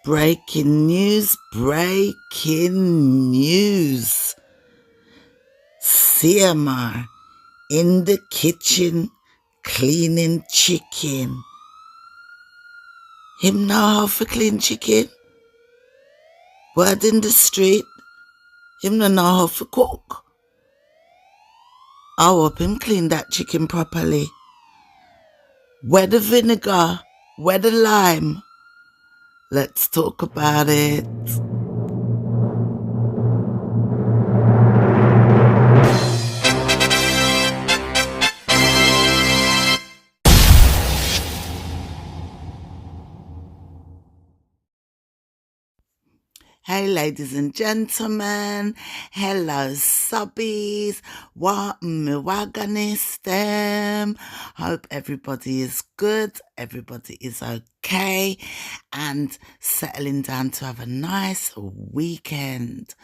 Breaking news, breaking news. CMR in the kitchen cleaning chicken. Him know how to clean chicken? Word in the street, him no know how to cook. I hope him clean that chicken properly. Where the vinegar, where the lime. Let's talk about it. Hey ladies and gentlemen, hello subbies, what me wagonist them. Hope everybody is good, everybody is okay and settling down to have a nice weekend.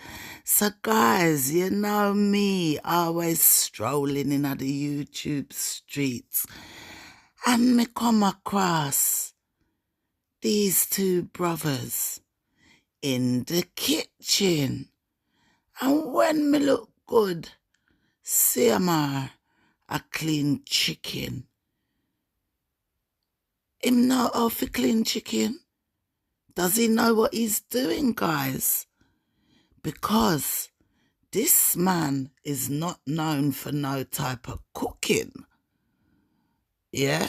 So guys, you know me, always strolling in the YouTube streets and me come across these two brothers in the kitchen. And when me look good, see a clean chicken. Him know how to clean chicken? Does he know what he's doing, guys? Because this man is not known for no type of cooking. Yeah?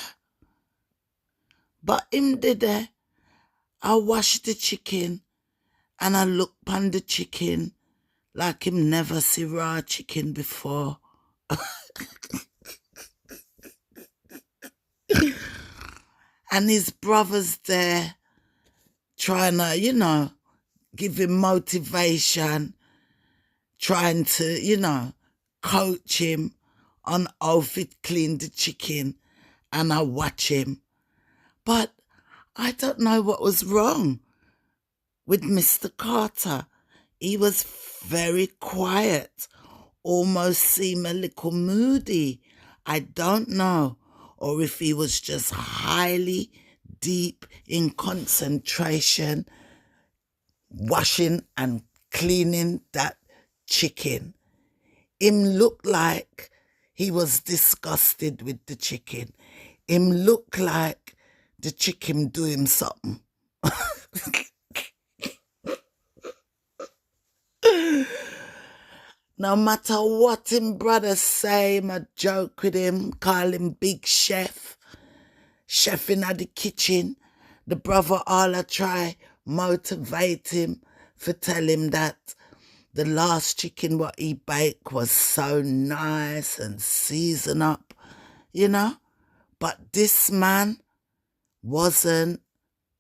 But him did there. I wash the chicken and I look upon the chicken like him never see raw chicken before. And his brothers there trying to, give him motivation, trying to, coach him on how to clean the chicken, and I watch him. But I don't know what was wrong with Mr. Carter. He was very quiet, almost seemed a little moody. I don't know, or if he was just highly deep in concentration, washing and cleaning that chicken. Him looked like he was disgusted with the chicken. Him looked like the chicken do him something. No matter what him brother say, him a joke with him, call him big chef in the kitchen. The brother all a try motivate him for tell him that the last chicken what he baked was so nice and seasoned up, But this man wasn't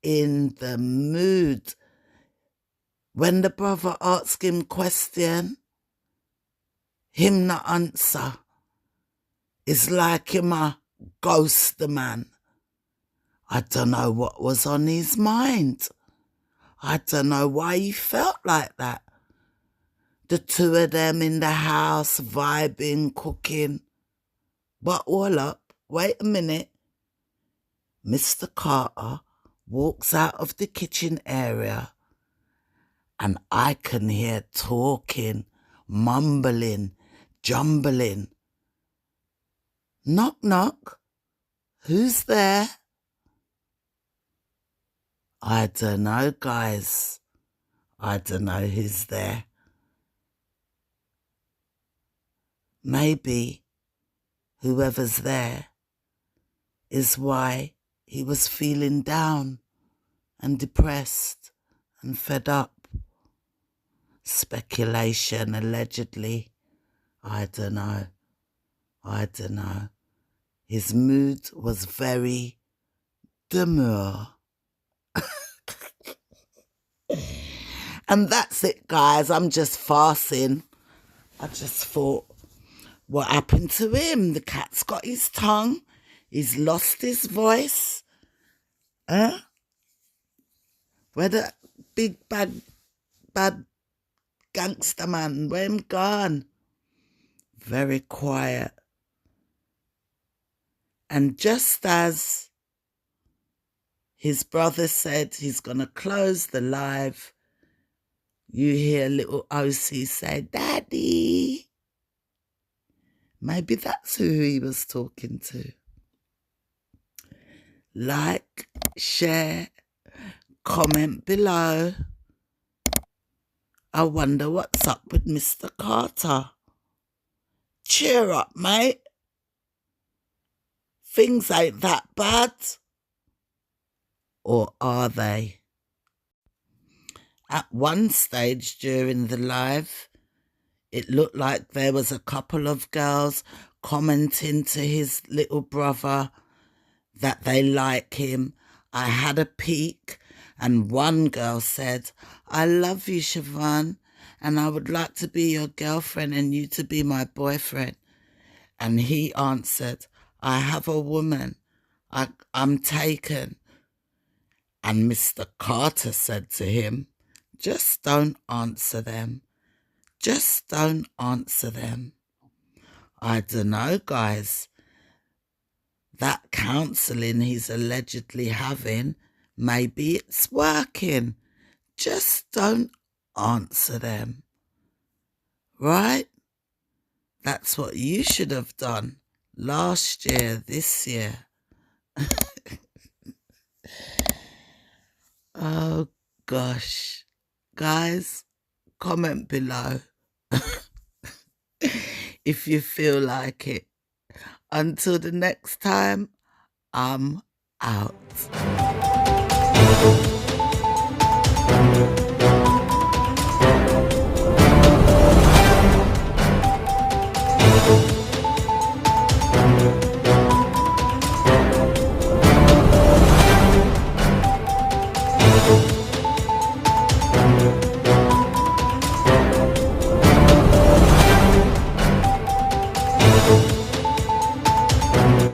in the mood. When the brother asked him question, him not answer. It's like him a ghost the man. I don't know what was on his mind. I don't know why he felt like that. The two of them in the house, vibing, cooking. But all up, wait a minute. Mr. Carter walks out of the kitchen area and I can hear talking, mumbling, jumbling. Knock, knock. Who's there? I don't know, guys. I don't know who's there. Maybe whoever's there is why he was feeling down and depressed and fed up. Speculation, allegedly. I don't know. His mood was very demure. And that's it, guys. I'm just farcing. I just thought, what happened to him? The cat's got his tongue. He's lost his voice. Huh? Where the big bad gangster man? Where him gone? Very quiet. And just as His brother said he's going to close the live. You hear little OC say, Daddy. Maybe that's who he was talking to. Like, share, comment below. I wonder what's up with Mr. Carter. Cheer up, mate. Things ain't that bad. Or are they? At one stage during the live, it looked like there was a couple of girls commenting to his little brother that they like him. I had a peek and one girl said, I love you, Siobhan, and I would like to be your girlfriend and you to be my boyfriend. And he answered, I have a woman. I'm taken. And Mr. Carter said to him, just don't answer them. Just don't answer them. I don't know, guys. That counselling he's allegedly having, maybe it's working. Just don't answer them. Right? That's what you should have done last year, this year. Oh, gosh. Guys, comment below if you feel like it. Until the next time, I'm out.